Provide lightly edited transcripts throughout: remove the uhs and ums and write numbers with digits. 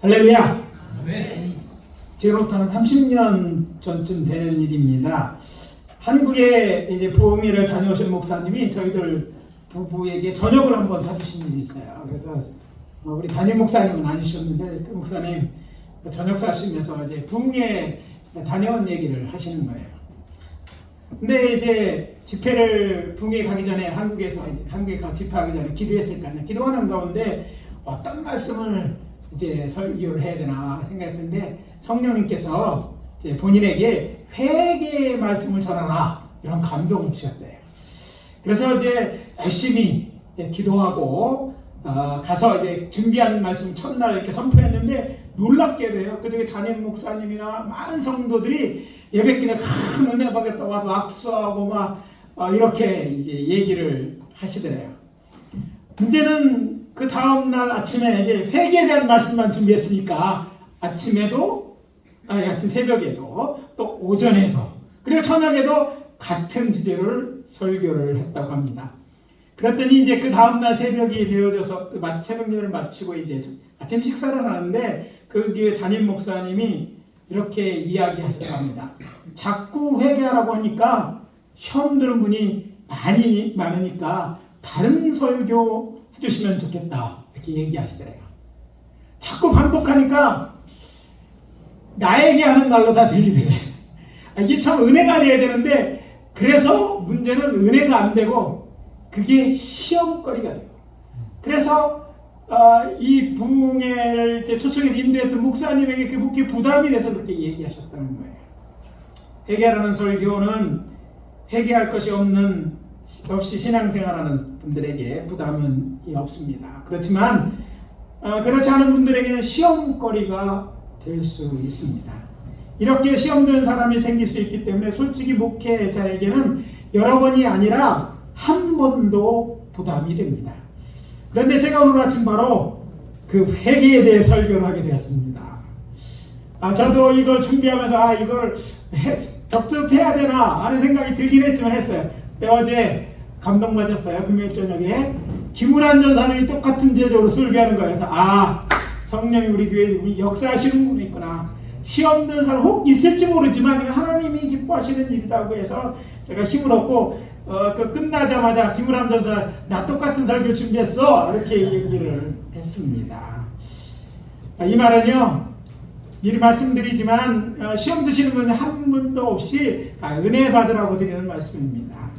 할렐루야. 아멘. 지금부터 한 30년 전쯤 되는 일입니다. 한국에 이제 부흥회를 다녀오신 목사님이 저희들 부부에게 저녁을 한번 사주신 일이 있어요. 그래서 우리 담임 목사님은 아니셨는데 그 목사님 저녁 사시면서 이제 부흥회 다녀온 얘기를 하시는 거예요. 근데 이제 집회를 부흥회 가기 전에 한국에서 이제 한국에 집회하기 전에 기도했을 거 아니에요. 기도하는 가운데 어떤 말씀을 이제 설교를 해야 되나 생각했는데 성령님께서 이제 본인에게 회개의 말씀을 전하라 이런 감동을 주셨대요. 그래서 이제 열심히 기도하고 가서 이제 준비한 말씀 첫날 이렇게 선포했는데 놀랍게도요. 그중에 담임 목사님이나 많은 성도들이 예배길에 큰 은혜 받겠다고 와서 악수하고 막 이렇게 이제 얘기를 하시더래요. 문제는 그 다음날 아침에 이제 회개에 대한 말씀만 준비했으니까 아침에도 같은 새벽에도 또 오전에도 그리고 저녁에도 같은 주제를 설교를 했다고 합니다. 그랬더니 이제 그 다음날 새벽이 되어져서 새벽 예배를 마치고 이제 아침 식사를 하는데 그 담임 목사님이 이렇게 이야기하셨다고 합니다. 자꾸 회개하라고 하니까 시험 드는 분이 많으니까 다른 설교 해주시면 좋겠다 이렇게 얘기하시더래요. 자꾸 반복하니까 나에게 하는 말로 다 들리더래요. 이게 참 은혜가 돼야 되는데 그래서 문제는 은혜가 안 되고 그게 시험거리가 돼요. 그래서 이 부흥회를 초청해서 인도했던 목사님에게 그게 부담이 돼서 그렇게 얘기하셨다는 거예요. 회개하라는 설교는 회개할 것이 없이 신앙생활하는 분들에게 부담은 없습니다. 그렇지만 그렇지 않은 분들에게는 시험거리가 될 수 있습니다. 이렇게 시험 드는 사람이 생길 수 있기 때문에 솔직히 목회자에게는 여러 번이 아니라 한 번도 부담이 됩니다. 그런데 제가 오늘 아침 바로 그 회개에 대해 설교를 하게 되었습니다. 저도 이걸 준비하면서 이걸 적극해야 되나 하는 생각이 들긴 했지만 했어요. 근데 어제 감동받았어요. 금요일 저녁에 김은환 전사님이 똑같은 제조로 설교하는 거예요. 그래서 성령이 우리 교회에 역사하시는 분이 있구나. 시험 드는 사람 혹 있을지 모르지만 하나님이 기뻐하시는 일이라고 해서 제가 힘을 얻고 그 끝나자마자 김은환 전사 나 똑같은 설교 준비했어 이렇게 얘기를 했습니다. 이 말은요 미리 말씀드리지만 시험 드시는 분 한 분도 없이 은혜 받으라고 드리는 말씀입니다.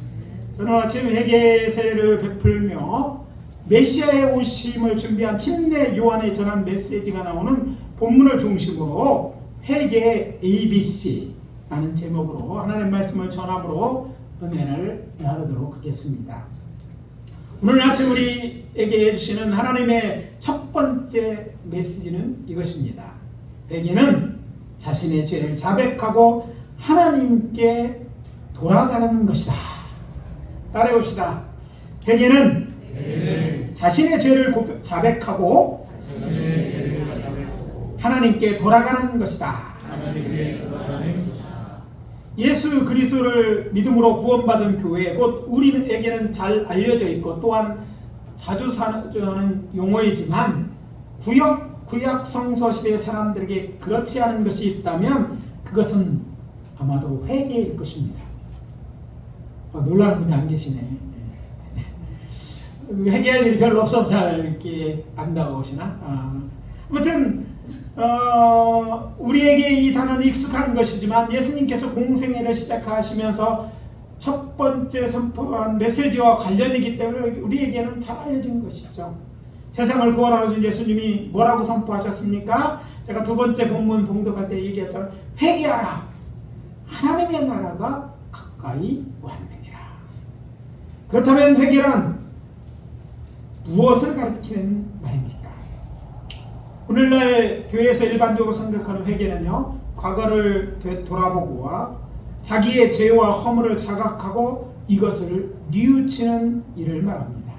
저는 아침 회개세를 베풀며 메시아의 오심을 준비한 침례 요한에 전한 메시지가 나오는 본문을 중심으로 회개 ABC라는 제목으로 하나님의 말씀을 전함으로 은혜를 나누도록 하겠습니다. 오늘 아침 우리에게 해주시는 하나님의 첫 번째 메시지는 이것입니다. 회개는 자신의 죄를 자백하고 하나님께 돌아가는 것이다. 따라해봅시다. 회개는 자신의 죄를 자백하고 하나님께 돌아가는 것이다. 예수 그리스도를 믿음으로 구원받은 교회 곧 우리에게는 잘 알려져 있고 또한 자주 사용하는 용어이지만 구약 성서 시대 사람들에게 그렇지 않은 것이 있다면 그것은 아마도 회개일 것입니다. 놀라는 분이 안 계시네. 회개할 일이 별로 없어서 잘 이렇게 안 다가오시나? 아무튼 우리에게 이 단어는 익숙한 것이지만 예수님께서 공생애를 시작하시면서 첫 번째 선포한 메시지와 관련이기 때문에 우리에게는 잘 알려진 것이죠. 세상을 구원하러 준 예수님이 뭐라고 선포하셨습니까? 제가 두 번째 본문 봉독할 때 얘기했잖아요. 회개하라. 하나님의 나라가 가까이 왔느니라. 그렇다면 회개란 무엇을 가리키는 말입니까? 오늘날 교회에서 일반적으로 생각하는 회개는요, 과거를 되돌아보고와 자기의 죄와 허물을 자각하고 이것을 뉘우치는 일을 말합니다.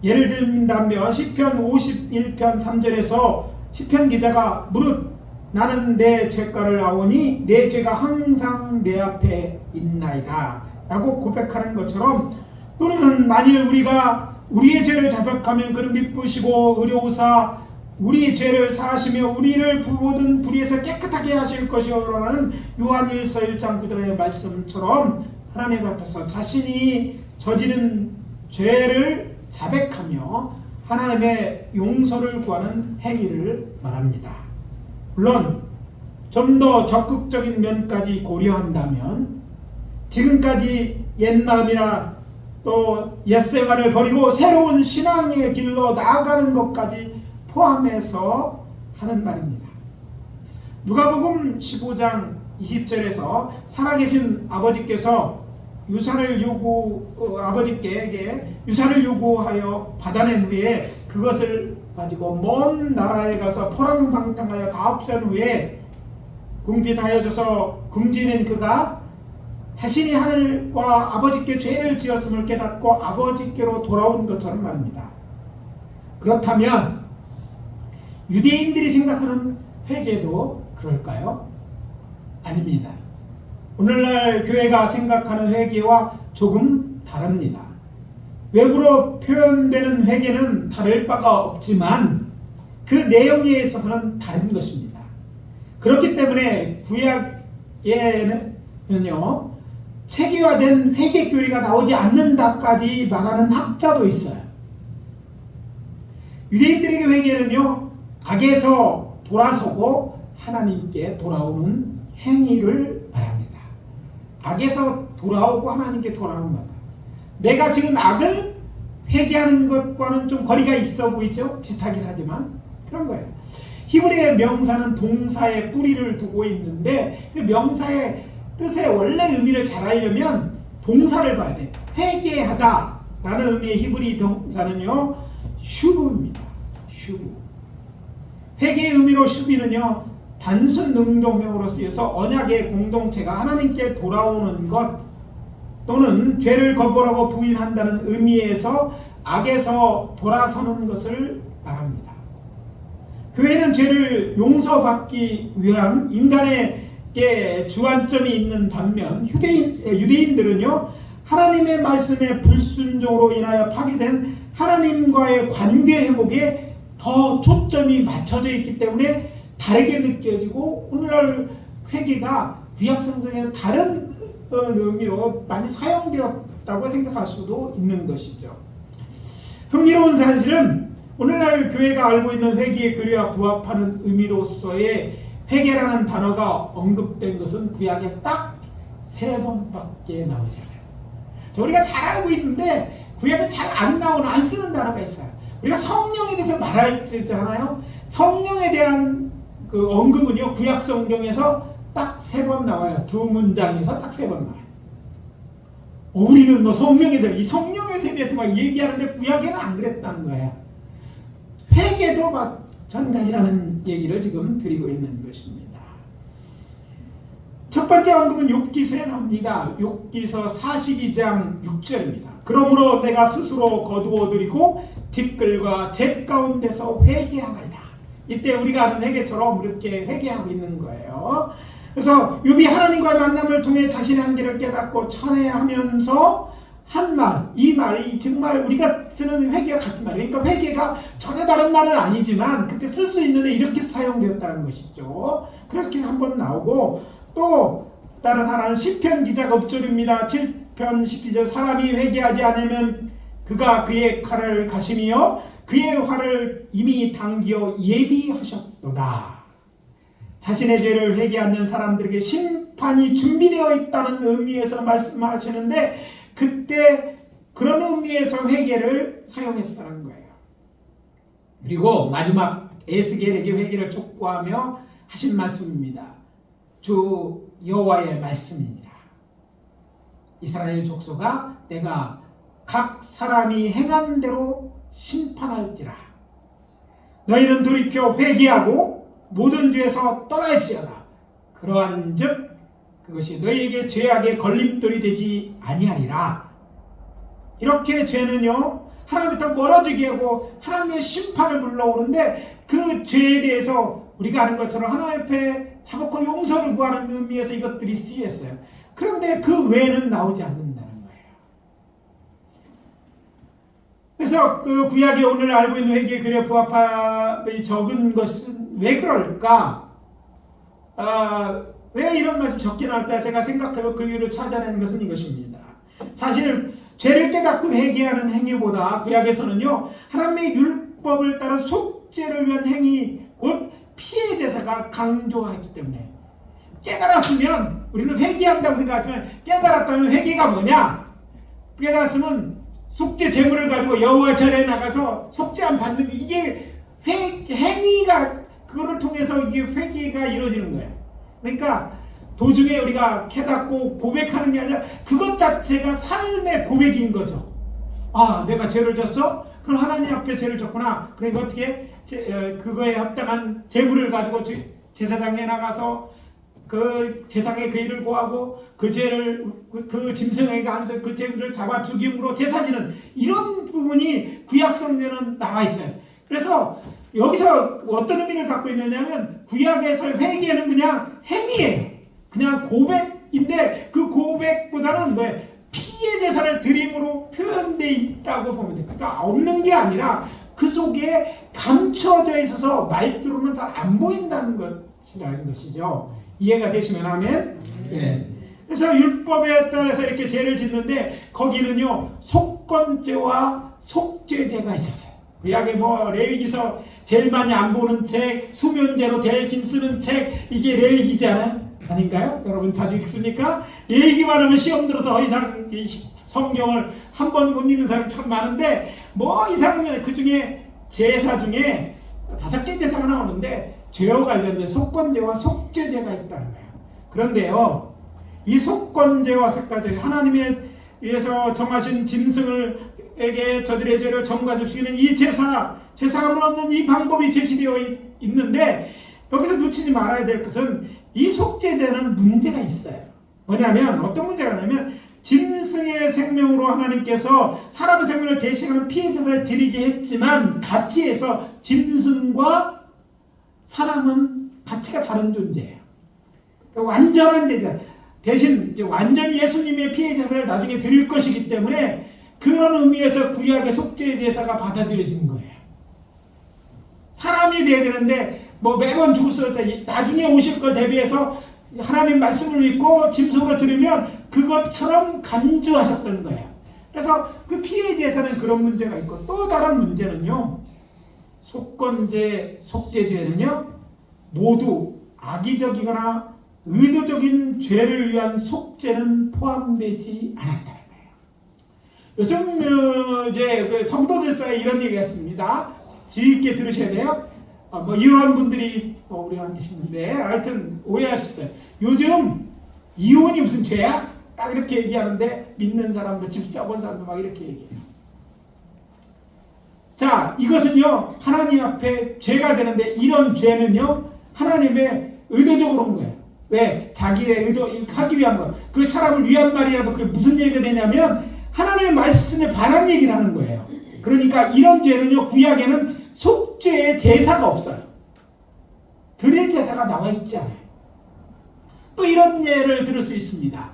예를 들면 시편 51편 3절에서 시편 기자가 무릇 나는 내 죄가를 아오니 내 죄가 항상 내 앞에 있나이다 라고 고백하는 것처럼, 또는 만일 우리가 우리의 죄를 자백하면 그를 미쁘시고 의로우사 우리 죄를 사하시며 우리를 모든 불의에서 깨끗하게 하실 것이오라는 요한일서 1장 9절의 말씀처럼 하나님 앞에서 자신이 저지른 죄를 자백하며 하나님의 용서를 구하는 행위를 말합니다. 물론 좀 더 적극적인 면까지 고려한다면 지금까지 옛마음이나 또 옛생활을 버리고 새로운 신앙의 길로 나아가는 것까지 포함해서 하는 말입니다. 누가복음 15장 20절에서 살아계신 아버지께서 아버지께 유산을 요구하여 받아낸 후에 그것을 가지고 먼 나라에 가서 포랑방탕하여 다 없앤 후에 궁핍하여져서 굶주린 그가 자신이 하늘과 아버지께 죄를 지었음을 깨닫고 아버지께로 돌아온 것처럼 말입니다. 그렇다면 유대인들이 생각하는 회개도 그럴까요? 아닙니다. 오늘날 교회가 생각하는 회개와 조금 다릅니다. 외부로 표현되는 회개는 다를 바가 없지만 그 내용에 있어서는 다른 것입니다. 그렇기 때문에 구약에는요 체계화된 회개 교리가 나오지 않는다까지 말하는 학자도 있어요. 유대인들에게 회개는요 악에서 돌아서고 하나님께 돌아오는 행위를 말합니다. 악에서 돌아오고 하나님께 돌아오는 것. 내가 지금 악을 회개하는 것과는 좀 거리가 있어 보이죠? 비슷하긴 하지만 그런 거예요. 히브리의 명사는 동사에 뿌리를 두고 있는데 그 명사의 뜻의 원래 의미를 잘 알려면 동사를 봐야 돼요. 회개하다 라는 의미의 히브리 동사는요 슈브입니다. 슈브. 회개의 의미로 슈비는요 단순 능동형으로 쓰여서 언약의 공동체가 하나님께 돌아오는 것 또는 죄를 거부하고 부인한다는 의미에서 악에서 돌아서는 것을 말합니다. 교회는 죄를 용서받기 위한 인간에게 주안점이 있는 반면 유대인들은요 하나님의 말씀에 불순종으로 인하여 파괴된 하나님과의 관계 회복에 더 초점이 맞춰져 있기 때문에 다르게 느껴지고 오늘날 회개가 구약 성경에 다른 의미로 많이 사용되었다고 생각할 수도 있는 것이죠. 흥미로운 사실은 오늘날 교회가 알고 있는 회개의 교리와 부합하는 의미로서의 회개라는 단어가 언급된 것은 구약에 딱 3번밖에 나오지 않아요. 우리가 잘 알고 있는데 구약에 잘 안 나오는 안 쓰는 단어가 있어요. 우리가 성령에 대해서 말할 때 있잖아요. 성령에 대한 그 언급은요 구약 성경에서 딱 3번 나와요. 2문장에서 딱 3번 나와요. 우리는 뭐 성령에 대해서 막 얘기하는데 구약에는 안 그랬다는 거예요. 회개도 마찬가지라는 얘기를 지금 드리고 있는 것입니다. 첫 번째 언급은 욥기서에 나옵니다. 욥기서 42장 6절입니다. 그러므로 내가 스스로 거두어들이고 뒷글과 제 가운데서 회개하나이다. 이때 우리가 아는 회개처럼 이렇게 회개하고 있는 거예요. 그래서 욥이 하나님과의 만남을 통해 자신의 한계를 깨닫고 천회하면서 한 말, 이 말이 정말 우리가 쓰는 회개와 같은 말이에요. 그러니까 회개가 전혀 다른 말은 아니지만 그때 쓸 수 있는데 이렇게 사용되었다는 것이죠. 그래서 이렇게 한번 나오고 또 다른 하나는 시편 기자가 읊조립니다. 7편 12절 사람이 회개하지 않으면 그가 그의 칼을 가시며 그의 활을 이미 당기어 예비하셨도다. 자신의 죄를 회개하는 사람들에게 심판이 준비되어 있다는 의미에서 말씀하시는데 그때 그런 의미에서 회개를 사용했다는 거예요. 그리고 마지막 에스겔에게 회개를 촉구하며 하신 말씀입니다. 주 여호와의 말씀입니다. 이스라엘 족속아 내가 각 사람이 행한 대로 심판할지라. 너희는 돌이켜 회개하고 모든 죄에서 떠날지어다. 그러한즉 그것이 너희에게 죄악의 걸림돌이 되지 아니하리라. 이렇게 죄는요 하나님부터 멀어지게 하고 하나님의 심판을 불러오는데 그 죄에 대해서 우리가 아는 것처럼 하나님 앞에 자복하고 용서를 구하는 의미에서 이것들이 쓰였어요. 그런데 그 외에는 나오지 않는다는 거예요. 그래서 그 구약에 오늘 알고 있는 회개 규례 부합함이 적은 것은 왜 그럴까? 왜 이런 말씀 적게 나올까? 제가 생각하고 그 이유를 찾아내는 것은 이것입니다. 사실 죄를 깨닫고 회개하는 행위보다 구약에서는요, 하나님의 율법을 따른 속죄를 위한 행위, 곧 피해 제사가 강조하기 때문에, 깨달았으면 우리는 회개한다고 생각하지만, 깨달았다면 회개가 뭐냐? 깨달았으면 속죄 제물을 가지고 여호와 절에 나가서 속죄함 받는, 이게 행위가, 그거를 통해서 이게 회개가 이루어지는 거예요. 그러니까 도중에 우리가 깨닫고 고백하는 게 아니라 그것 자체가 삶의 고백인 거죠. 아, 내가 죄를 졌어? 그럼 하나님 앞에 죄를 졌구나. 그러니까 어떻게 그거에 합당한 제물을 가지고 제사장에 나가서 그 제사장의 그 일을 고하고 그 죄를 그 짐승에게 안서 그 제물을 잡아 죽임으로 제사지는, 이런 부분이 구약 성경에는 나와 있어요. 그래서 여기서 어떤 의미를 갖고 있느냐면, 구약에서 회개는 그냥 행위예요. 그냥 고백인데, 그 고백보다는 뭐예요? 피해 제사를 드림으로 표현되어 있다고 보면 돼요. 그러니까 없는 게 아니라 그 속에 감춰져 있어서 말투로는 잘 안 보인다는 것이라는 것이죠. 이해가 되시면 아멘? 예. 그래서 율법에 따라서 이렇게 죄를 짓는데, 거기는요, 속건죄와 속죄죄가 있었어요. 구약에 뭐 레위기서 제일 많이 안 보는 책, 수면제로 대신 쓰는 책, 이게 레위기잖아요. 아닌가요? 여러분 자주 읽습니까? 레위기만 하면 시험 들어서 더 이상 성경을 한 번 못 읽는 사람이 참 많은데, 뭐 이상하면 그 중에 제사 중에 5개 제사가 나오는데 죄와 관련된 속건죄와 속죄죄가 있다는 거예요. 그런데요, 이 속건죄와 속죄죄, 하나님에 의해서 정하신 짐승에게 저들의 죄를 정과 주시는 이 제사함을 얻는 이 방법이 제시되어 있는데, 여기서 놓치지 말아야 될 것은 이 속죄죄는 문제가 있어요. 뭐냐면, 어떤 문제가 있냐면, 짐승의 생명으로 하나님께서 사람의 생명을 대신하는 피해 제사를 드리게 했지만, 같이 해서 짐승과 사람은 가치가 다른 존재예요. 완전한 대자, 대신 이제 완전 예수님의 피해 제사를 나중에 드릴 것이기 때문에, 그런 의미에서 구약의 속죄 제사가 받아들여지는 거예요. 사람이 돼야 되는데 뭐 매번 죽을 나중에 오실 걸 대비해서 하나님 말씀을 믿고 짐승으로 드리면 그것처럼 간주하셨던 거예요. 그래서 그 피해 제사는 그런 문제가 있고, 또 다른 문제는요, 속건죄, 속죄죄는요, 모두 악의적이거나 의도적인 죄를 위한 속죄는 포함되지 않았다는 거예요. 요즘 이제 그 성도들사이에 이런 얘기가 있습니다. 주의 있게 들으셔야 돼요. 뭐 이런 분들이 우리 안 계시는데, 하여튼 오해하셨어요. 요즘 이혼이 무슨 죄야? 딱 이렇게 얘기하는데, 믿는 사람도 집 사본 사람도 막 이렇게 얘기해요. 자, 이것은요, 하나님 앞에 죄가 되는데, 이런 죄는요, 하나님의 의도적으로 온 거예요. 왜? 자기의 의도 하기 위한 거. 그 사람을 위한 말이라도 그게 무슨 얘기가 되냐면, 하나님의 말씀에 반한 얘기를 하는 거예요. 그러니까 이런 죄는요, 구약에는 속죄의 제사가 없어요. 드릴 제사가 나와 있지 않아요. 또 이런 예를 들을 수 있습니다.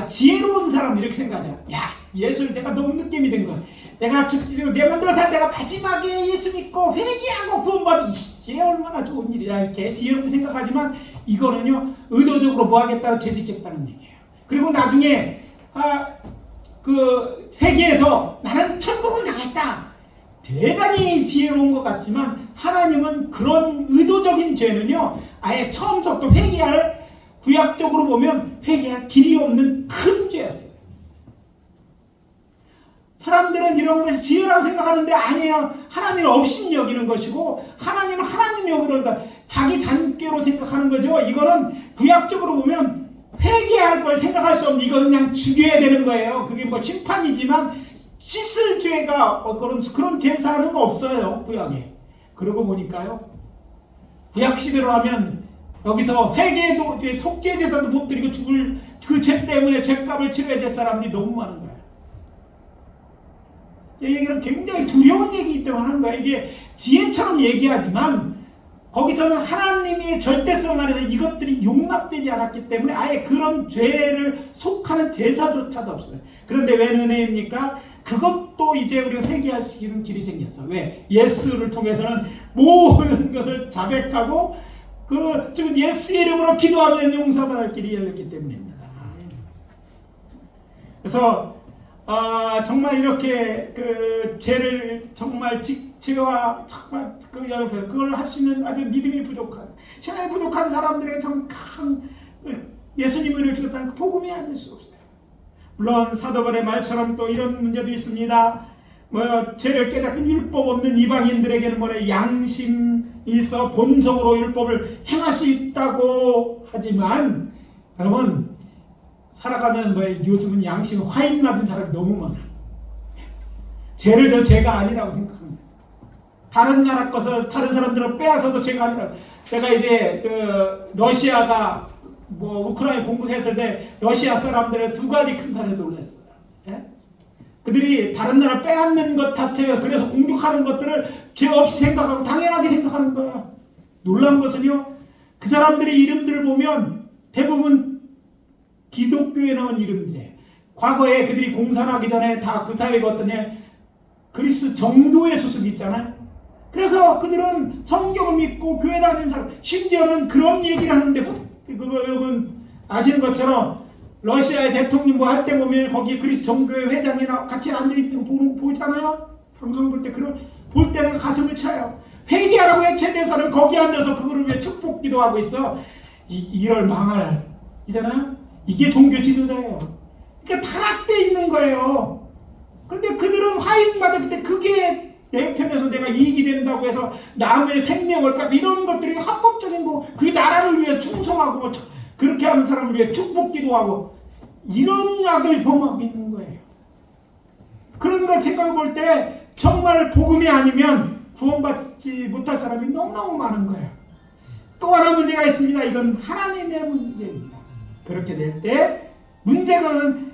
지혜로운 사람 이렇게 생각하죠. 야, 예수를 내가 너무 늦게 믿은 거야. 내가 내 맘대로 살 내가 마지막에 예수 믿고 회개하고 구원받는, 이게 얼마나 좋은 일이야. 이렇게 지혜롭게 생각하지만, 이거는요, 의도적으로 뭐 하겠다고 죄짓겠다는 얘기예요. 그리고 나중에 그 회개해서 나는 천국을 가겠다. 대단히 지혜로운 것 같지만, 하나님은 그런 의도적인 죄는요, 아예 처음부터 회개할, 구약적으로 보면 회개할 길이 없는 큰 죄였어요. 사람들은 이런 것이 지혜라고 생각하는데 아니에요. 하나님을 없인 여기는 것이고, 하나님은 하나님 여기는다. 자기 잔꾀로 생각하는 거죠. 이거는 구약적으로 보면 회개할 걸 생각할 수 없는, 이건 그냥 죽여야 되는 거예요. 그게 뭐 심판이지만 씻을 죄가 그런 제사는 없어요, 구약에. 그러고 보니까요, 구약 시대로 하면 여기서 회개도 속죄 제사도 못 드리고 죽을 그 죄 때문에 죄값을 치러야 될 사람들이 너무 많은 거예요. 이 얘기는 굉장히 두려운 얘기이기 때문에 하는 거예요. 이게 지혜처럼 얘기하지만 거기서는 하나님의 절대성 안에서 이것들이 용납되지 않았기 때문에 아예 그런 죄를 속하는 제사조차도 없어요. 그런데 왜 은혜입니까? 그것도 또 이제 우리가 회개할 수 있는 길이 생겼어. 왜? 예수를 통해서는 모든 것을 자백하고 지금 예수의 이름으로 기도하면 용서받을 길이 열렸기 때문입니다. 그래서 정말 이렇게 죄를 정말 죄와 정말 그걸 할 수 있는 아주 믿음이 부족한, 신앙이 부족한 사람들에게 정말 큰 예수님을 주셨다는 그 복음이 아닐 수 없어요. 물론 사도 바울의 말처럼 또 이런 문제도 있습니다. 죄를 깨닫는 율법 없는 이방인들에게는 양심이 있어 본성으로 율법을 행할 수 있다고 하지만, 여러분 살아가면 요즘은 양심 화인 맞은 사람이 너무 많아. 죄를 저 죄가 아니라고 생각합니다. 다른 나라 것을 다른 사람들은 빼앗아도 죄가 아니라고. 제가 이제 러시아가 우크라이나 공격했을 때 러시아 사람들의 두 가지 큰 사례에 놀랐어요. 예? 그들이 다른 나라 빼앗는 것 자체가, 그래서 공격하는 것들을 죄 없이 생각하고 당연하게 생각하는 거예요. 놀라운 것은요, 그 사람들의 이름들을 보면 대부분 기독교에 나온 이름들이에요. 과거에 그들이 공산하기 전에 다 그 사회가 어떠냐, 그리스도 정교회 소속이 있잖아요. 그래서 그들은 성경을 믿고 교회 다니는 사람, 심지어는 그런 얘기를 하는데, 여러분 아시는 것처럼 러시아의 대통령 할 때 보면 거기 그리스도 정교회 회장이나 같이 앉아있는 거 보잖아요. 방송 볼 때 볼 때는 가슴을 쳐요. 회개하라고 외쳐내서는 거기 앉아서 그거를 왜 축복 기도하고 있어. 이럴 망할 이잖아요. 이게 종교 지도자예요. 그러니까 타락돼 있는 거예요. 근데 그들은 화인 받았는데 그게 내 편에서 내가 이익이 된다고 해서 남의 생명을 깎고 이런 것들이 합법적인 거, 그게 나라를 위해 충성하고 그렇게 하는 사람을 위해 축복 기도하고 이런 악을 범하고 있는 거예요. 그런 걸 생각해 볼 때 정말 복음이 아니면 구원받지 못할 사람이 너무너무 많은 거예요. 또 하나 문제가 있습니다. 이건 하나님의 문제입니다. 그렇게 될 때 문제는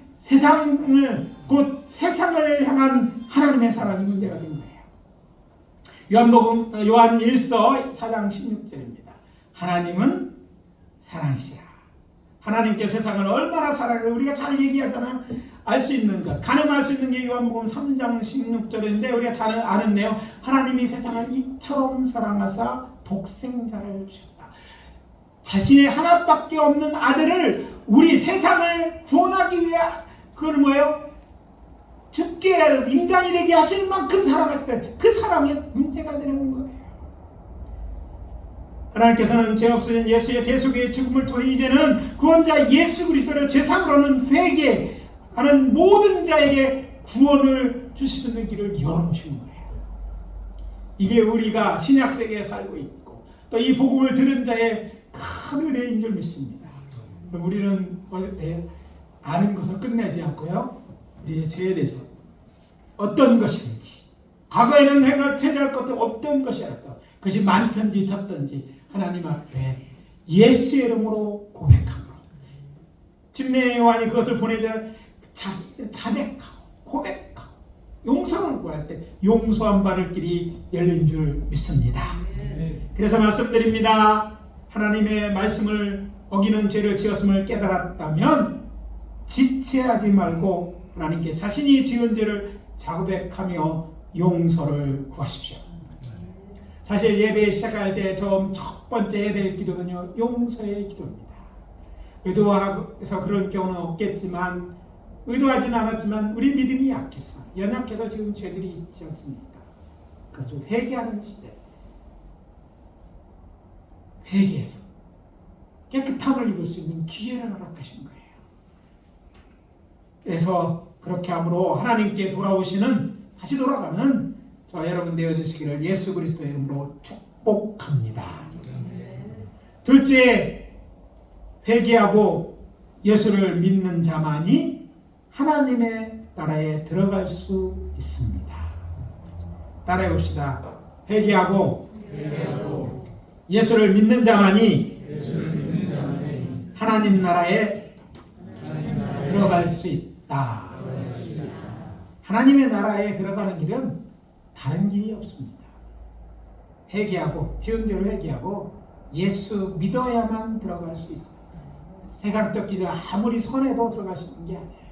곧 세상을 향한 하나님의 사랑이 문제가 된 거예요. 요한 1서 4장 16절입니다. 하나님은 사랑이시라. 하나님께 세상을 얼마나 사랑해요. 우리가 잘 얘기하잖아요. 알 수 있는 것, 가늠할 수 있는 게 요한복음 3장 16절인데 우리가 잘 아는 내용, 하나님이 세상을 이처럼 사랑하사 독생자를 주셨다. 자신의 하나밖에 없는 아들을 우리 세상을 구원하기 위해 죽게 해서 인간이 되게 하실 만큼 사랑하실 때 그 사랑에 문제가 되는 거예요. 하나님께서는 죄 없으신 예수의 대속의 죽음을 통해 이제는 구원자 예수 그리스도를 죄상으로는 회개하는 모든 자에게 구원을 주시는 길을 열어놓으신 거예요. 이게 우리가 신약 세계에 살고 있고 또 이 복음을 들은 자의 큰 은혜인 줄 믿습니다. 우리는 아는 것을 끝내지 않고요, 우리의 죄에 대해서 어떤 것인지, 과거에는 해결할 것도 없던 것이었다. 그것이 많든지 적든지 하나님 앞에 예수의 이름으로 고백함으로, 침례 요한이 그것을 보내자 자백하고 고백하고 용서를 구할 때 용서한 받을 길이 열린 줄 믿습니다. 그래서 말씀드립니다. 하나님의 말씀을 어기는 죄를 지었음을 깨달았다면 지체하지 말고 하나님께 자신이 지은 죄를 자백하며 용서를 구하십시오. 사실 예배 시작할 때 첫 번째 해야 될 기도는요, 용서의 기도입니다. 의도해서 그런 경우는 없겠지만, 의도하진 않았지만 우리 믿음이 약해서, 연약해서 지금 죄들이 있지 않습니까? 그래서 회개하는 시대, 회개해서 깨끗함을 입을 수 있는 기회를 허락하신 거예요. 그래서 그렇게 함으로 하나님께 다시 돌아가는 저와 여러분 되어주시기를 예수 그리스도의 이름으로 축복합니다. 둘째, 회개하고 예수를 믿는 자만이 하나님의 나라에 들어갈 수 있습니다. 따라해 봅시다. 회개하고 예수를 믿는 자만이 하나님 나라에 들어갈 수 있다. 하나님의 나라에 들어가는 길은 다른 길이 없습니다. 회개하고, 지은 죄를 회개하고 예수 믿어야만 들어갈 수 있어요. 세상적 길을 아무리 선해도 들어갈 수 있는 게 아니에요.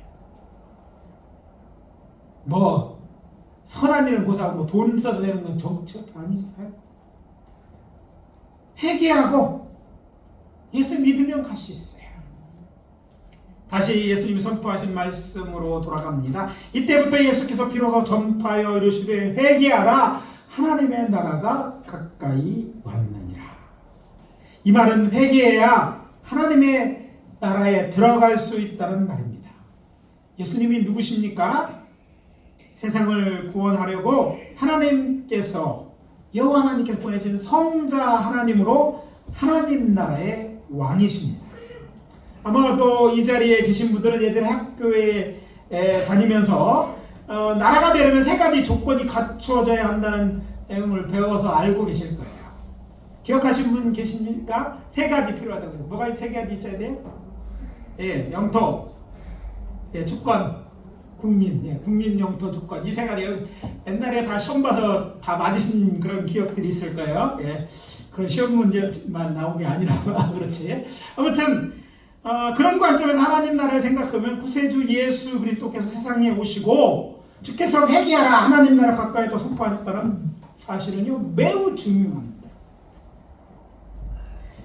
선한 일을 보자고 뭐 돈 써도 되는 건 정치가 아니잖아요. 회개하고 예수 믿으면 갈 수 있어요. 다시 예수님이 선포하신 말씀으로 돌아갑니다. 이때부터 예수께서 비로소 전파하여 이르시되 회개하라 하나님의 나라가 가까이 왔느니라. 이 말은 회개해야 하나님의 나라에 들어갈 수 있다는 말입니다. 예수님이 누구십니까? 세상을 구원하려고 하나님께서 여호와 하나님께서 보내신 성자 하나님으로 하나님 나라의 왕이십니다. 아마도 이 자리에 계신 분들은 예전에 학교에 다니면서 나라가 되려면 세 가지 조건이 갖추어져야 한다는 내용을 배워서 알고 계실 거예요. 기억하신 분 계십니까? 세 가지 필요하다고요. 뭐가 세 가지 있어야 돼요? 예, 영토, 예, 주권, 국민, 예, 국민, 영토, 주권. 이 세 가지 옛날에 다 시험 봐서 다 맞으신 그런 기억들이 있을 거예요. 예, 그런 시험 문제만 나온 게 아니라 그렇지. 아무튼 그런 관점에서 하나님 나라를 생각하면 구세주 예수 그리스도께서 세상에 오시고 주께서 회개하라 하나님 나라 가까이 더 선포하셨다는 사실은요 매우 중요합니다.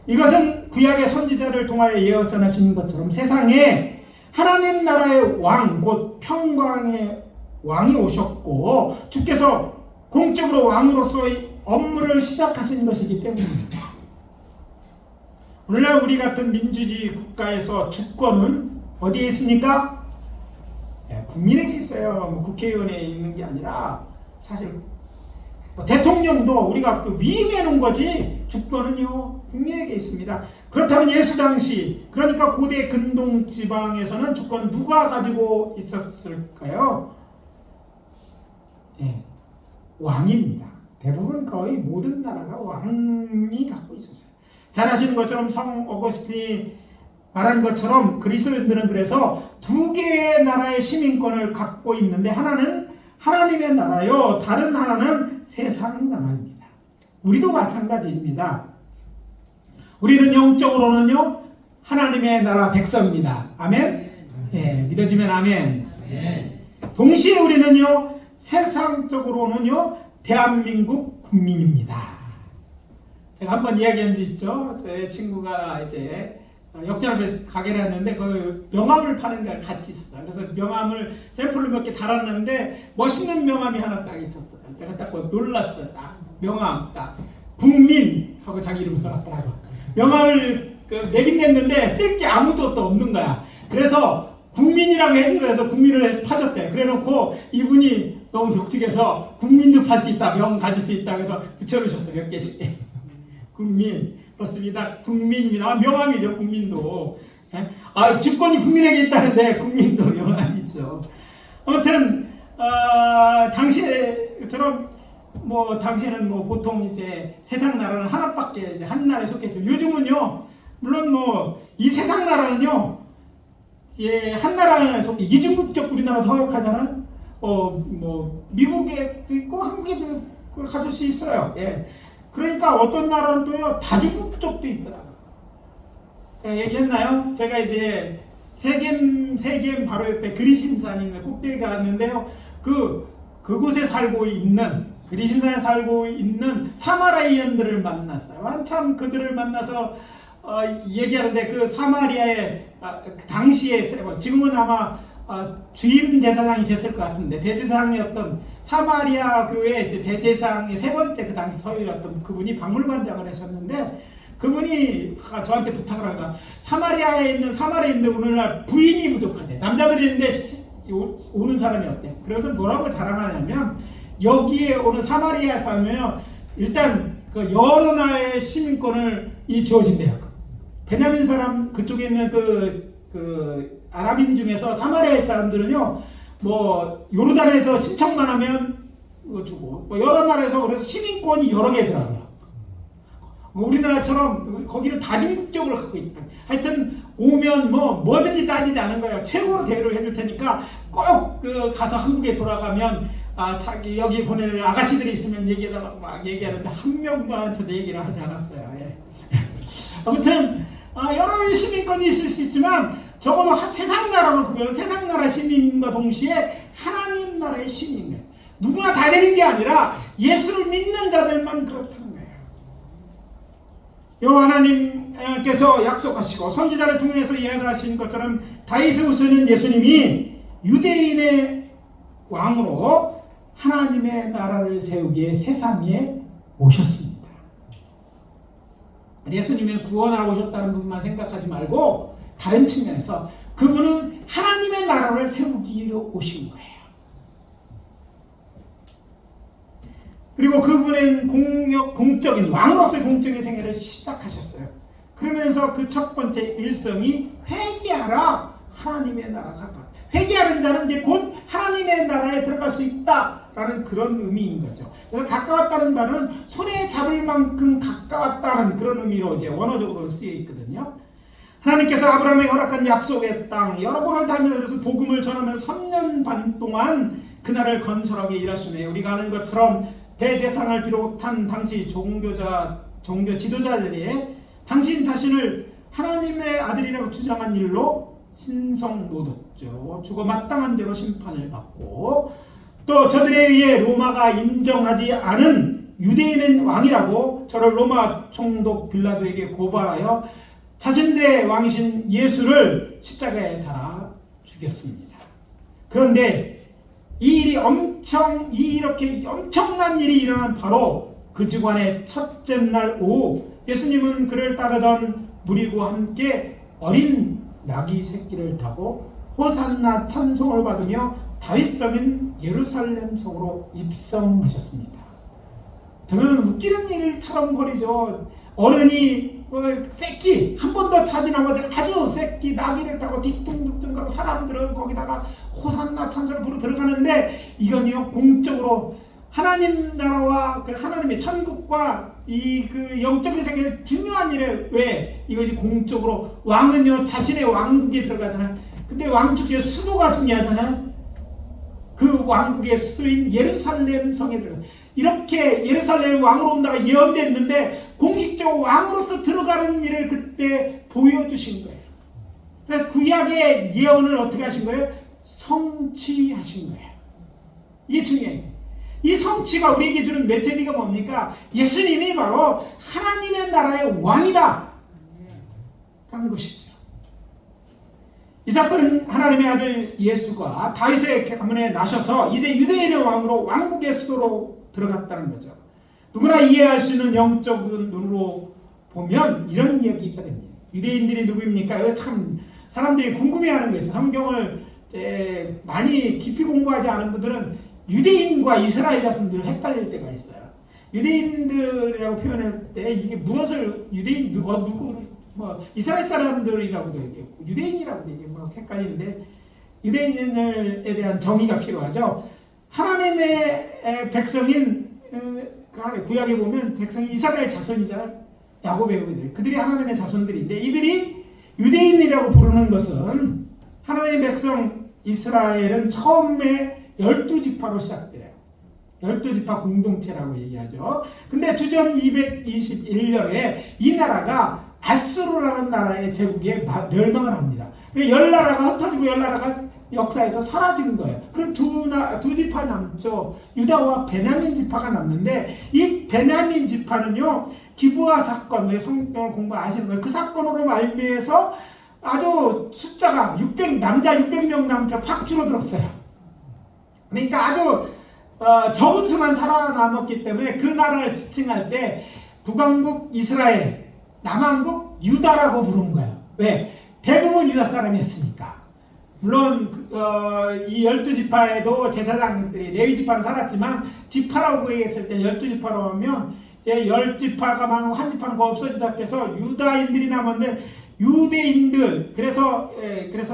이것은 구약의 선지자를 통하여 예언하신 것처럼 세상에 하나님 나라의 왕, 곧 평강의 왕이 오셨고 주께서 공적으로 왕으로서의 업무를 시작하신 것이기 때문입니다. 오늘날 우리 같은 민주주의 국가에서 주권은 어디에 있습니까? 국민에게 있어요. 뭐 국회의원에 있는 게 아니라 사실 대통령도 우리가 위임해 놓은 거지 주권은요 국민에게 있습니다. 그렇다면 예수 당시 그러니까 고대 근동 지방에서는 주권은 누가 가지고 있었을까요? 예, 왕입니다. 대부분 거의 모든 나라가 왕이 갖고 있었어요. 잘 아시는 것처럼 성 어거스틴이 말한 것처럼 그리스도인들은 그래서 두 개의 나라의 시민권을 갖고 있는데 하나는 하나님의 나라요, 다른 하나는 세상 나라입니다. 우리도 마찬가지입니다. 우리는 영적으로는요 하나님의 나라 백성입니다. 아멘? 예, 믿어지면 아멘. 동시에 우리는요 세상적으로는요 대한민국 국민입니다. 제가 한번 이야기한 적 있죠. 제 친구가 이제 역전업에 가게를 했는데 그 명함을 파는 걸 같이 있었어요. 그래서 명함을 샘플로 몇 개 달았는데 멋있는 명함이 하나 딱 있었어요. 내가 딱 놀랐어요. 딱 명함 딱 국민 하고 자기 이름 써놨더라고. 명함을 내긴 냈는데 쓸 게 아무도 또 없는 거야. 그래서 국민이라고 해줘서 국민을 파줬대. 그래놓고 이분이 너무 독특해서 국민도 팔 수 있다, 명 가질 수 있다 그래서 붙여놓으셨어요. 몇 개씩. 국민 그렇습니다. 국민입니다. 명함이죠. 국민도. 주권이 국민에게 있다는데 국민도 명함이죠. 아무튼 당시처럼 뭐 당시에는 뭐 보통 이제 세상 나라는 하나밖에 이제 한 나라에 속했죠. 요즘은요 물론 뭐 이 세상 나라는요 예, 한 나라에 속해 이중국적 우리나라도 허용하잖아요. 뭐 미국에도 있고 한국에도 그걸 가질 수 있어요. 예. 그러니까 어떤 나라는 또요 다중국적도 있더라고요. 얘기했나요? 제가 이제 세겜 바로 옆에 그리심산이 있는 꼭대기 갔는데요. 그곳에 살고 있는 그리심산에 살고 있는 사마리아인들을 만났어요. 한참 그들을 만나서 얘기하는데 그 사마리아의 당시에 지금은 아마 주임 제사장이 됐을 것 같은데 대제사장이었던 사마리아 교회 대제사장의 세 번째 그 당시 서유였던 그분이 박물관장을 하셨는데 그분이 저한테 부탁을 한 거야. 사마리아에 있는 사마리아인들 오늘날 부인이 부족하대. 남자들이 있는데 오는 사람이 없대. 그래서 뭐라고 자랑하냐면 여기에 오는 사마리아 사람은요 일단 그 여러 나라의 시민권을 주어진대요. 베냐민 사람 그쪽에 있는 그 아랍인 중에서 사마리아 사람들은요 뭐 요르단에서 신청만 하면 주고 뭐 여러 나라에서 그래서 시민권이 여러 개더라고요. 우리나라처럼 거기는 다중국적을 갖고 있다. 하여튼 오면 뭐든지 따지지 않은 거예요. 최고로 대우를 해줄 테니까 꼭 가서 한국에 돌아가면 자기 여기 보낼 아가씨들이 있으면 얘기해달라고 막 얘기하는데 한 명도 얘기를 하지 않았어요. 예. 아무튼 여러 시민권이 있을 수 있지만 적어도 세상 나라로 보면 세상 나라 시민과 동시에 하나님 나라의 시민이에요. 누구나 다 되는 게 아니라 예수를 믿는 자들만 그렇다는 거예요. 여호와 하나님께서 약속하시고 선지자를 통해서 이야기하신 것처럼 다윗의 후손인 예수님이 유대인의 왕으로 하나님의 나라를 세우기에 세상에 오셨습니다. 예수님이 구원하러 오셨다는 부분만 생각하지 말고 다른 측면에서 그분은 하나님의 나라를 세우기 위해 오신 거예요. 그리고 그분은 공적인 왕으로서의 공적인 생애를 시작하셨어요. 그러면서 그 첫 번째 일성이 회개하라, 하나님의 나라가 가까웠다. 회개하는 자는 이제 곧 하나님의 나라에 들어갈 수 있다라는 그런 의미인 거죠. 그래서 가까웠다는 말은 손에 잡을 만큼 가까웠다는 그런 의미로 이제 원어적으로 쓰여 있거든요. 하나님께서 아브라함에게 허락한 약속의 땅 여러 번을 다니면서 복음을 전하면서 3년 반 동안 그 나라를 건설하게 일하시네. 우리가 아는 것처럼 대제사장을 비롯한 당시 종교 지도자들이 당신 자신을 하나님의 아들이라고 주장한 일로 신성모독죄로 죽어 마땅한 대로 심판을 받고 또 저들에 의해 로마가 인정하지 않은 유대인의 왕이라고 저를 로마 총독 빌라도에게 고발하여 자신들의 왕이신 예수를 십자가에 달아 죽였습니다. 그런데 이 일이 이렇게 엄청난 일이 일어난 바로 그 주간의 첫째 날 오후 예수님은 그를 따르던 무리와 함께 어린 나귀 새끼를 타고 호산나 찬송을 받으며 다윗성인 예루살렘 성으로 입성하셨습니다. 저는 웃기는 일처럼 보이죠. 어른이 새끼 한 번도 타지 않아도 아주 새끼 나귀를 타고 뒤뚱뒤뚱 가고 사람들은 거기다가 호산나 찬송을 부르러 들어가는데 이건요 공적으로 하나님 나라와 그 하나님의 천국과 이 그 영적인 세계의 중요한 일에 왜 이것이 공적으로 왕은요 자신의 왕국에 들어가잖아요. 근데 왕국의 수도가 중요하잖아요. 그 왕국의 수도인 예루살렘 성에 들어가. 이렇게 예루살렘 왕으로 온다가 예언됐는데 공식적으로 왕으로서 들어가는 일을 그때 보여주신 거예요. 그래서 구약의 예언을 어떻게 하신 거예요? 성취하신 거예요. 이게 중요해요. 이 성취가 우리에게 주는 메시지가 뭡니까? 예수님이 바로 하나님의 나라의 왕이다 하는 것이죠. 이 사건은 하나님의 아들 예수가 다윗의 가문에 나셔서 이제 유대인의 왕으로 왕국의 수도로 들어갔다는 거죠. 누구나 이해할 수 있는 영적인 눈으로 보면 이런 이야기가 됩니다. 유대인들이 누구입니까? 이거 참 사람들이 궁금해하는 거예요. 성경을 많이 깊이 공부하지 않은 분들은 유대인과 이스라엘 자손들을 헷갈릴 때가 있어요. 유대인들이라고 표현할 때 이게 무엇을 유대인 누구 이스라엘 사람들이라고도 얘기하고 유대인이라고도 얘기하고 헷갈리는데 유대인에 대한 정의가 필요하죠. 하나님의 백성인 구약에 보면 백성이 이스라엘 자손이잖아요. 야곱의 후예들. 그들이 하나님의 자손들인데 이들이 유대인이라고 부르는 것은 하나님의 백성 이스라엘은 처음에 12지파로 시작돼요. 12지파 공동체라고 얘기하죠. 근데 주전 221년에 이 나라가 아수르라는 나라의 제국에 멸망을 합니다. 10나라가 흩어지고 10나라가 역사에서 사라진 거예요. 그럼 두 지파 남죠. 유다와 베냐민 지파가 남는데 이 베냐민 지파는요 기브아 사건, 성경을 공부하시는 거예요. 그 사건으로 말미에서 아주 숫자가 남자 600명 남자 확 줄어들었어요. 그러니까 아주 적은 수만 살아남았기 때문에 그 나라를 지칭할 때 북왕국 이스라엘, 남왕국 유다라고 부르는 거예요. 왜? 대부분 유다 사람이었으니까. 물론 이 12지파에도 제사장들이 레위 지파는 살았지만 지파라고 얘기했을 때 12지파로 하면 이제 10지파가 망하고 한 지파는 없어지다 해서 유다인들이 남았는데 유대인들 그래서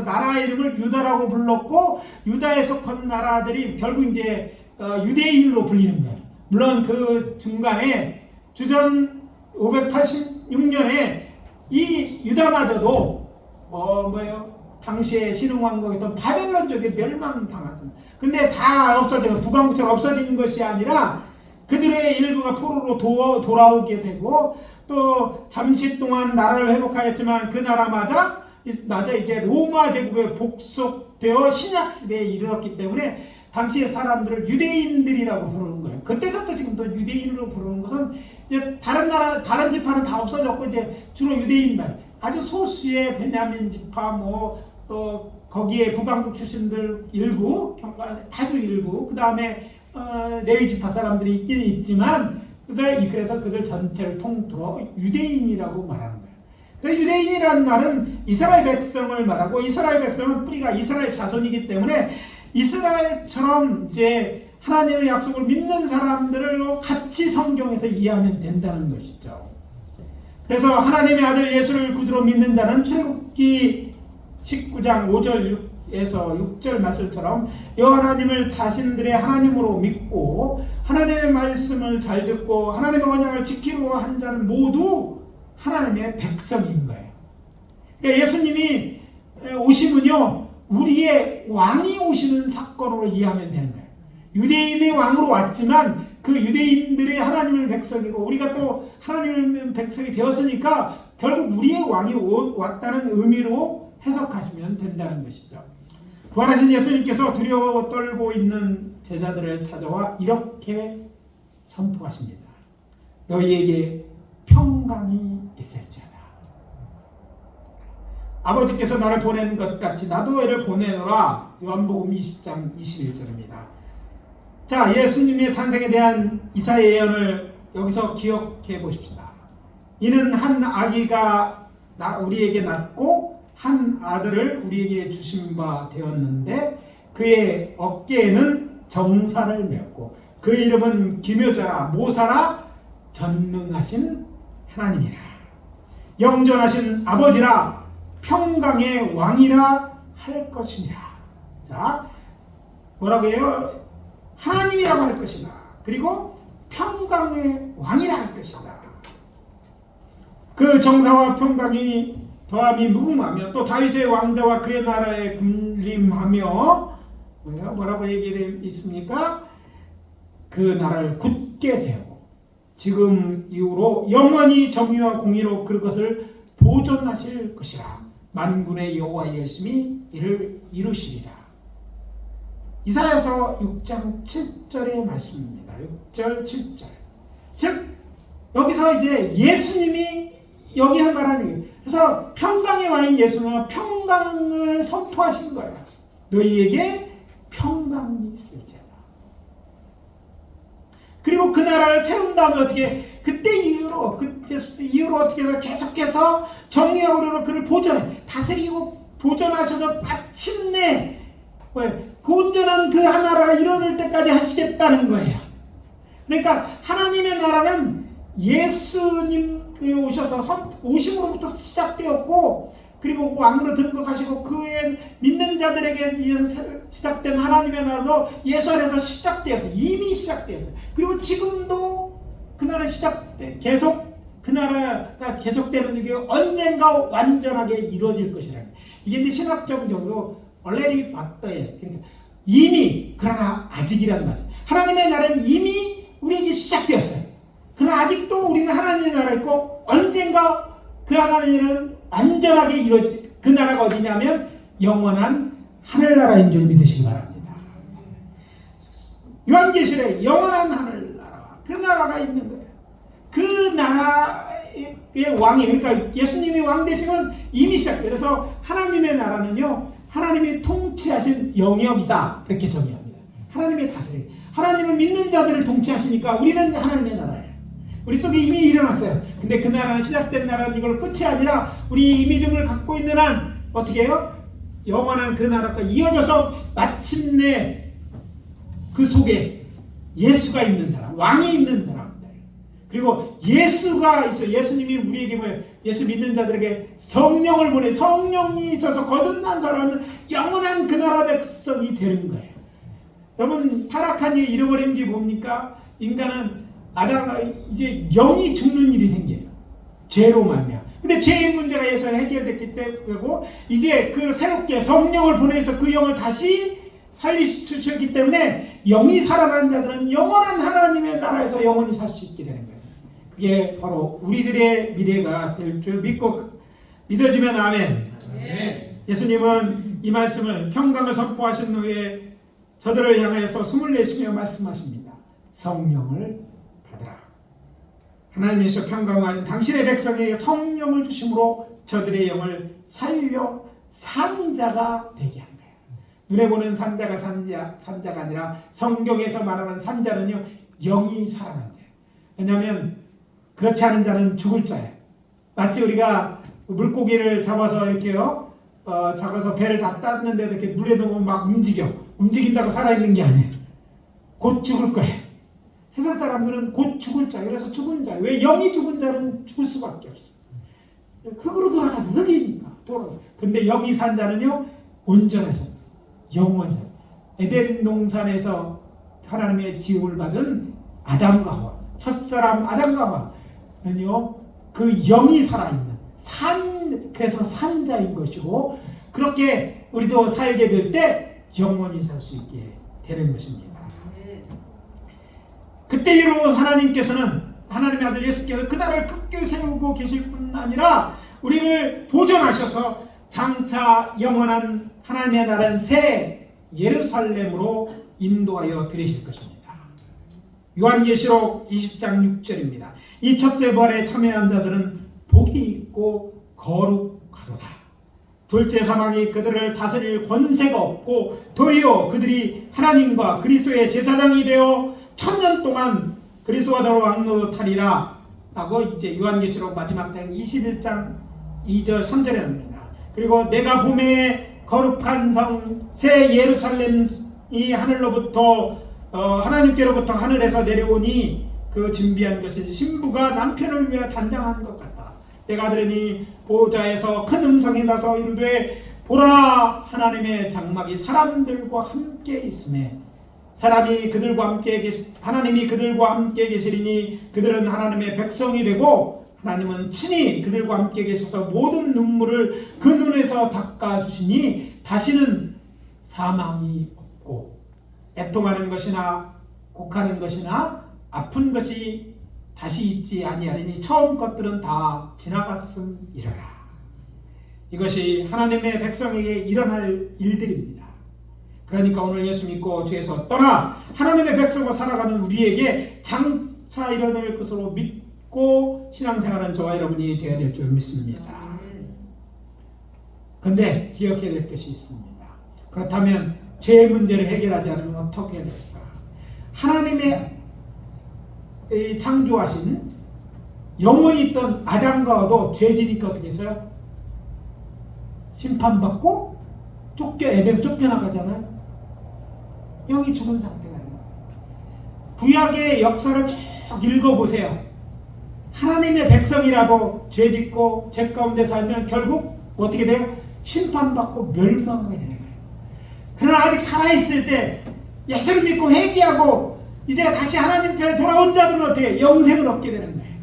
나라 이름을 유다라고 불렀고 유다에 속한 나라들이 결국 이제 유대인으로 불리는 거예요. 물론 그 중간에 주전 586년에 이 유다마저도 당시에 신흥왕국이었던 바벨론 쪽에 멸망당하죠. 근데 다 없어지고 북왕국처럼 없어진 것이 아니라 그들의 일부가 포로로 돌아오게 되고 또 잠시 동안 나라를 회복하였지만 그 나라마저 이제 로마 제국에 복속되어 신약 시대에 이르렀기 때문에 당시의 사람들을 유대인들이라고 부르는 거예요. 그때부터 지금도 유대인으로 부르는 것은 이제 다른 나라, 다른 지파는 다 없어졌고 이제 주로 유대인만, 아주 소수의 베냐민 지파, 뭐 또 거기에 북왕국 출신들 일부, 아주 일부, 그 다음에 레위 지파 사람들이 있기는 있지만, 그래서 그들 전체를 통틀어 유대인이라고 말하는 거예요. 그래서 유대인이라는 말은 이스라엘 백성을 말하고, 이스라엘 백성은 뿌리가 이스라엘 자손이기 때문에 이스라엘처럼 이제 하나님의 약속을 믿는 사람들을 같이 성경에서 이해하면 된다는 것이죠. 그래서 하나님의 아들 예수를 구주로 믿는 자는 출애굽기 19장 5절에서 6절 말씀처럼 여호와 하나님을 자신들의 하나님으로 믿고 하나님의 말씀을 잘 듣고 하나님의 언약을 지키려고 한 자는 모두 하나님의 백성인 거예요. 그러니까 예수님이 오심은요, 우리의 왕이 오시는 사건으로 이해하면 되는 거예요. 유대인의 왕으로 왔지만 그 유대인들이 하나님의 백성이고 우리가 또 하나님의 백성이 되었으니까 결국 우리의 왕이 왔다는 의미로 해석하시면 된다는 것이죠. 부활하신 예수님께서 두려워 떨고 있는 제자들을 찾아와 이렇게 선포하십니다. 너희에게 평강이 있을지어다. 아버지께서 나를 보낸 것 같이 나도 너희를 보내노라. 요한복음 20장 21절입니다. 자, 예수님의 탄생에 대한 이사야의 예언을 여기서 기억해 보십시다. 이는 한 아기가 우리에게 낳고 한 아들을 우리에게 주신 바 되었는데 그의 어깨에는 정사를 메었고 그 이름은 기묘자라 모사라 전능하신 하나님이라 영존하신 아버지라 평강의 왕이라 할 것이니라. 자, 뭐라고 해요? 하나님이라고 할 것이다. 그리고 평강의 왕이라 할 것이다. 그 정사와 평강이 더함이 무궁하며 또 다윗의 왕자와 그의 나라에 군림하며 뭐라고 얘기되어 있습니까? 그 나라를 굳게 세우고 지금 이후로 영원히 정의와 공의로 그것을 보존하실 것이라. 만군의 여호와의 열심히 이를 이루시리라. 이사야서 6장 7절의 말씀입니다. 6절 7절. 즉 여기서 이제 예수님이 여기 한 말하는, 그래서 평강의 왕인 예수는 평강을 선포하신 거예요. 너희에게 평강이 있을지어다. 그리고 그 나라를 세운 다음에 어떻게 그때 이후로 어떻게 해서 계속해서 정의와 의로로 그를 보존해 다스리고 보존하셔서 마침내 그 온전한 그 한 나라가 이루어질 때까지 하시겠다는 거예요. 그러니까 하나님의 나라는 예수님 오셔서 오심으로부터 시작되었고 그리고 왕으로 등극하시고 그의 믿는 자들에게 시작된 하나님의 나라도 예수 안에서 시작되었어요. 이미 시작되었어요. 그리고 지금도 그 나라 계속 그 나라가 계속되는 게 언젠가 완전하게 이루어질 것이라. 이게 이제 신학적으로 already 봤더에 그러니까 이미 그러나 아직이라는 말이죠. 하나님의 나라는 이미 우리에게 시작되었어요. 그러나 아직도 우리는 하나님의 나라에 있고 언젠가 그 하나님은 완전하게 이루어질 그 나라가 어디냐면 영원한 하늘나라인 줄 믿으시기 바랍니다. 요한계시록에 영원한 하늘나라 그 나라가 있는 거예요. 그 나라의 왕이 그러니까 예수님이 왕 되시면 이미 시작돼요. 그래서 하나님의 나라는요 하나님이 통치하신 영역이다 이렇게 정의합니다. 하나님의 다스림 하나님을 믿는 자들을 통치하시니까 우리는 하나님의 나라예요. 우리 속에 이미 일어났어요. 근데 그 나라는 시작된 나라는 이걸 끝이 아니라 우리 이 믿음을 갖고 있는 한 어떻게 해요? 영원한 그 나라가 이어져서 마침내 그 속에 예수가 있는 사람, 왕이 있는 사람들. 그리고 예수가 있어요. 예수님이 우리에게 예수 믿는 자들에게 성령을 보내 성령이 있어서 거듭난 사람은 영원한 그 나라 백성이 되는 거예요. 여러분 타락한 일 잃어버린 게 뭡니까? 인간은 아다가 이제 영이 죽는 일이 생겨요. 죄로 말미암아. 근데 죄의 문제가 예수에 해결됐기 때문에 이제 그 새롭게 성령을 보내서 그 영을 다시 살리셨기 때문에 영이 살아난 자들은 영원한 하나님의 나라에서 영원히 살 수 있게 되는 거예요. 그게 바로 우리들의 미래가 될 줄 믿고 믿어지면 아멘. 네. 예수님은 이 말씀을 평강을 선포하신 후에 저들을 향하여서 숨을 내쉬며 말씀하십니다. 성령을 받으라. 하나님께서 평강하신 당신의 백성에게 성령을 주심으로 저들의 영을 살려 산자가 되게 한 거예요. 눈에 보는 산자가 산자가 아니라 성경에서 말하는 산자는요, 영이 살아난 자예요. 왜냐하면 그렇지 않은 자는 죽을 자예요. 마치 우리가 물고기를 잡아서 이렇게요, 잡아서 배를 다 땄는데도 이렇게 물에 넣으면 막 움직인다고 살아있는 게 아니에요. 곧 죽을 거예요. 세상 사람들은 곧 죽을 자. 그래서 죽은 자. 왜? 영이 죽은 자는 죽을 수밖에 없어. 흙으로 돌아가는 흙이니까. 근데 영이 산 자는요, 온전하죠. 영원히. 에덴 동산에서 하나님의 지음을 받은 아담과 하와, 첫사람 아담과 하와는요, 그 영이 살아있는 그래서 산자인 것이고, 그렇게 우리도 살게 될 때 영원히 살 수 있게 되는 것입니다. 그때 이후로 하나님께서는, 하나님의 아들 예수께서 그 나라를 굳게 세우고 계실 뿐 아니라 우리를 보존하셔서 장차 영원한 하나님의 나라는 새 예루살렘으로 인도하여 드리실 것입니다. 요한계시록 20장 6절입니다. 이 첫째 부활에 참여한 자들은 복이 있고 거룩하도다. 둘째 사망이 그들을 다스릴 권세가 없고 도리어 그들이 하나님과 그리스도의 제사장이 되어 1000년 동안 그리스도와 더불어 왕노릇하리라 하고 이제 요한계시록 마지막 장 21장 2절 3절에 합니다. 그리고 내가 봄에 거룩한 성 새 예루살렘이 하늘로부터 하나님께로부터 하늘에서 내려오니 그 준비한 것은 신부가 남편을 위하여 단장한 것 같다. 내가 들으니 보호자에서 큰 음성이 나서 이르되 보라, 하나님의 장막이 사람들과 함께 있음에 하나님이 그들과 함께 계시리니 그들은 하나님의 백성이 되고 하나님은 친히 그들과 함께 계셔서 모든 눈물을 그 눈에서 닦아주시니 다시는 사망이 없고 애통하는 것이나 곡하는 것이나 아픈 것이 다시 있지 아니하리니 처음 것들은 다 지나갔음이러라. 이것이 하나님의 백성에게 일어날 일들입니다. 그러니까 오늘 예수 믿고 죄에서 떠나 하나님의 백성으로 살아가는 우리에게 장차 일어날 것으로 믿고 신앙생활은 저와 여러분이 되어야 될 줄 믿습니다. 그런데 기억해야 될 것이 있습니다. 그렇다면 죄의 문제를 해결하지 않으면 어떻게 될까? 하나님의 창조하신 영원히 있던 아담과 하와도 죄지니까 어떻게 했어요? 심판받고 에덴 쫓겨나가잖아요. 영이 죽은 상태가 됩니다. 구약의 역사를 쭉 읽어보세요. 하나님의 백성이라도 죄짓고 죄 가운데 살면 결국 어떻게 돼요? 심판받고 멸망하게 되는 거예요. 그러나 아직 살아있을 때 예수를 믿고 회개하고 이제 다시 하나님 편에 돌아온 자들은 어떻게 영생을 얻게 되는 거예요.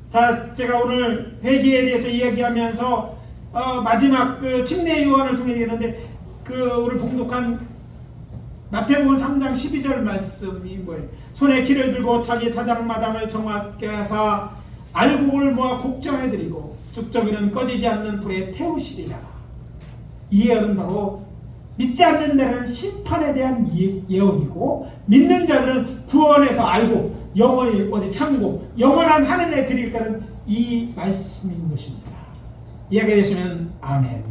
자, 제가 오늘 회개에 대해서 이야기하면서 마지막 그 침례 요한을 통해 얘기했는데 오늘 봉독한 마태복음 3장 12절 말씀이 뭐예요? 손에 키를 들고 자기 타작마당을 정확게 하사 알곡을 모아 곡정해드리고 죽정이는 꺼지지 않는 불에 태우시리라. 이 예언은 바로 믿지 않는 자는 심판에 대한 예언이고 믿는 자들은 구원에서 알고 영원히 어디 참고 영원한 하늘에 드릴 거는 이 말씀인 것입니다. 이해가 되시면 아멘.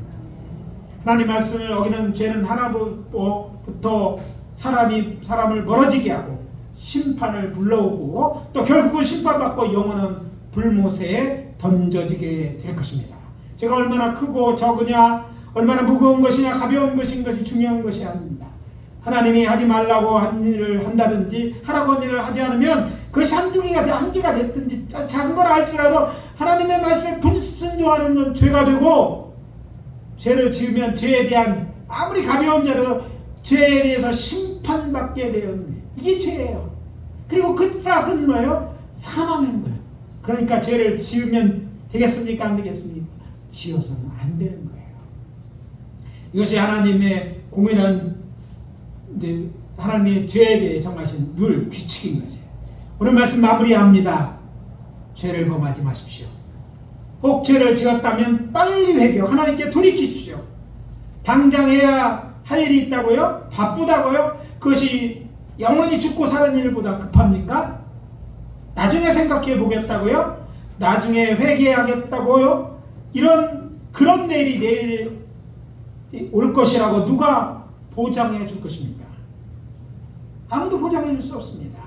하나님 말씀을 어기는 죄는 하나부터 사람을 멀어지게 하고 심판을 불러오고 또 결국은 심판받고 영원한 불못에 던져지게 될 것입니다. 제가 얼마나 크고 적으냐, 얼마나 무거운 것이냐 가벼운 것인 것이 중요한 것이 아닙니다. 하나님이 하지 말라고 한 일을 한다든지 하라고 한 일을 하지 않으면 그것이 한 개가 됐든지 작은 걸 할지라도 하나님의 말씀에 불순종하는 건 죄가 되고, 죄를 지으면 죄에 대한 아무리 가벼운 죄라도 죄에 대해서 심판받게 되는 이게 죄예요. 그리고 그 싹은 뭐예요? 사망인 거예요. 그러니까 죄를 지으면 되겠습니까? 안 되겠습니까? 지어서는 안 되는 거예요. 이것이 하나님의 공연한 하나님의 죄에 대해 정하신 룰, 규칙인 거죠. 오늘 말씀 마무리합니다. 죄를 범하지 마십시오. 혹 죄를 지었다면 빨리 회개하고 하나님께 돌이키십시오. 당장 해야 할 일이 있다고요? 바쁘다고요? 그것이 영원히 죽고 사는 일보다 급합니까? 나중에 생각해 보겠다고요? 나중에 회개하겠다고요? 그런 내일이 올 것이라고 누가 보장해 줄 것입니까? 아무도 보장해 줄 수 없습니다.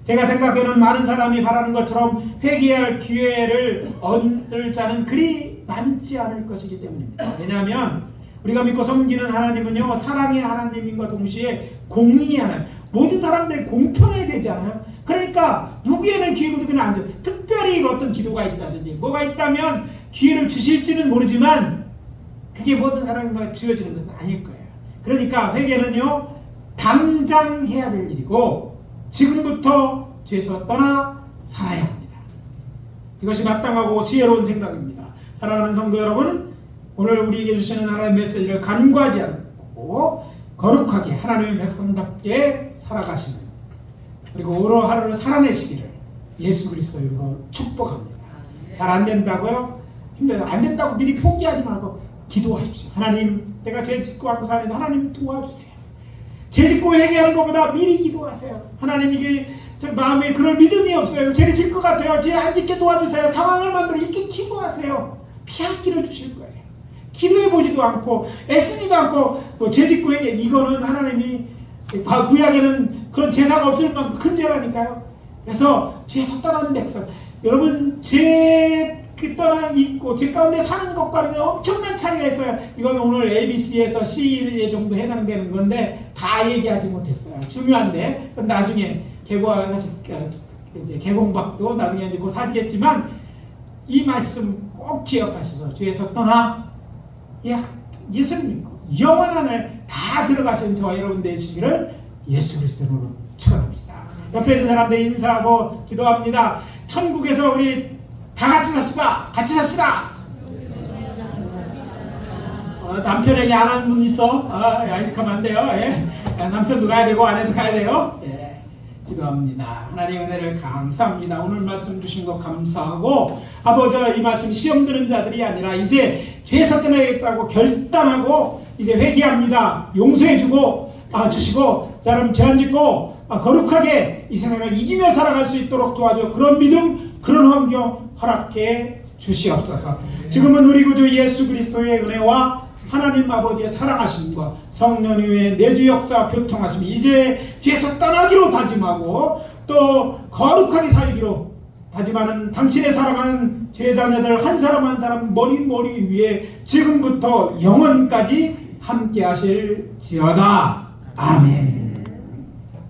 제가 생각에는 많은 사람이 바라는 것처럼 회개할 기회를 얻을 자는 그리 많지 않을 것이기 때문입니다. 왜냐하면 우리가 믿고 섬기는 하나님은요, 사랑의 하나님인과 동시에 공의의 하나님, 모든 사람들이 공평해야 되지 않아요? 그러니까 누구에는 기회고 누구는 안 줘요. 특별히 어떤 기도가 있다든지 뭐가 있다면 기회를 주실지는 모르지만 그게 모든 사람에게 주어지는 것은 아닐 거예요. 그러니까 회개는요, 당장 해야 될 일이고 지금부터 죄에서 떠나 살아야 합니다. 이것이 마땅하고 지혜로운 생각입니다. 사랑하는 성도 여러분, 오늘 우리에게 주시는 하나님의 메시지를 간과하지 않고 거룩하게 하나님의 백성답게 살아가시는, 그리고 오늘 하루를 살아내시기를 예수 그리스도 이름으로 축복합니다. 잘 안 된다고요? 힘들어요. 안 된다고 미리 포기하지 말고 기도하십시오. 하나님, 내가 죄 짓고 하고 사는데 하나님 도와주세요. 죄 짓고 회개하는 것보다 미리 기도하세요. 하나님, 이게 저 마음에 그럴 믿음이 없어요. 죄를 질 것 같아요. 죄 안 짓게 도와주세요. 상황을 만들어 있게 기도하세요. 피할 길을 주실 거예요. 기도해보지도 않고 애쓰지도 않고 죄 짓고 회개, 이거는 하나님이 구약에는 그런 제사가 없을 만큼 큰 죄라니까요. 그래서 죄에서 떠나는 백성, 여러분, 죄 떠나 있고 죄 가운데 사는 것과는 엄청난 차이가 있어요. 이건 오늘 ABC에서 C 정도 해당되는 건데 다 얘기하지 못했어요. 중요한데 나중에 개공박도 나중에 이제 곧 하시겠지만 이 말씀 꼭 기억하셔서 죄에서 떠나 예수를 믿고 영원한 하늘 다 들어가신 저와 여러분 되시기를 예수 그리스도로 축원합니다. 옆에 있는 사람들 인사하고 기도합니다. 천국에서 우리 다 같이 삽시다. 같이 삽시다. 남편에게 안 하는 분 있어? 이렇게 하면 안 돼요. 예. 남편도 가야 되고 아내도 가야 돼요. 예. 기도합니다. 하나님의 은혜를 감사합니다. 오늘 말씀 주신 것 감사하고, 아버지, 이 말씀 시험 드는 자들이 아니라 이제 죄에서 떠나겠다고 결단하고 이제 회개합니다. 용서해주고 주시고, 사람 죄 안 짓고 거룩하게 이 세상을 이기며 살아갈 수 있도록 도와줘. 그런 믿음, 그런 환경 허락해 주시옵소서. 지금은 우리 구주 예수 그리스도의 은혜와 하나님 아버지의 사랑하심과 성령님의 내주 역사 교통하심, 이제 죄에서 떠나기로 다짐하고 또 거룩하게 살기로 다짐하는 당신의 사랑하는 제자녀들 한 사람 한 사람 머리 위에 지금부터 영원까지 함께 하실지어다. 아멘.